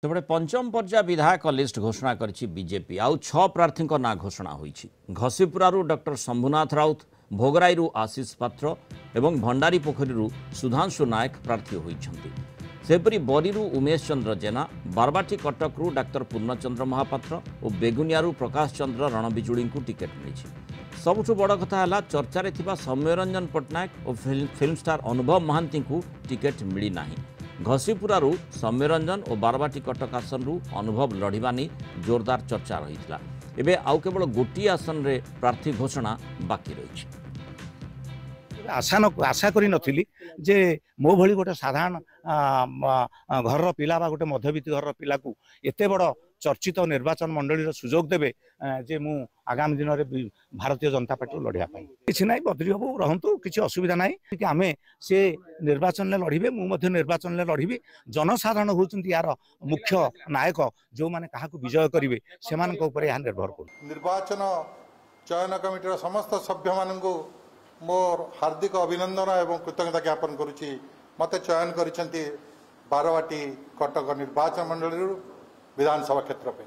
तेपटे पंचम पर्याय विधायक लिस्ट घोषणा करिछि बीजेपी आउ 6 प्रार्थी ना घोषणा होइछि। घसीपुरारू डॉक्टर शंभुनाथ राउत, भोगराईरू आशीष पात्र एवं भंडारी पोखरीरू सुधांशु नायक प्रार्थी होइछन्ति। सेपरी बरीरू उमेश चंद्र जेना, बारबाटी कटकरू डाक्तर पूर्णचंद्र महापात्र और बेगुनियारू प्रकाश चंद्र रणबिजुड़ी को टिकेट मिली। सबुठु बड़ कथा है चर्चारे थिबा सौम्यरंजन पट्टनायक और फिल्म स्टार अनुभव महांती को टिकेट मिली नाही। घसीपुरारू सौम्यरंजन और बारबाटी कटक आसनरू अनुभव लड़िबा नहीं जोरदार चर्चा रही। एबे आउ केवल गोटी आसन रे प्रार्थी घोषणा बाकी रही। आशा करी नथिली जे मो भली गोटे साधारण घर पिला बा गोटे मध्यवित्त घर पिला को एते बड़ चर्चित निर्वाचन मंडली सुजोग देवे जे मु आगामी दिन में भारतीय जनता पार्टी लड़िया किसी ना बदली बाबू रहतु किसी असुविधा ना कि आम से निर्वाचन में लड़े मुझे निर्वाचन में लड़बी। जनसाधारण होती यार मुख्य नायक जो मैंने क्या विजय करेंगे से यहाँ निर्भर कर निर्वाचन चयन कमिटर समस्त सभ्य मान मोर हार्दिक अभिनंदन एवं कृतज्ञता ज्ञापन करुच्ची। मत चयन कर बारवाटी कटक निर्वाचन मंडल विधानसभा क्षेत्र पे।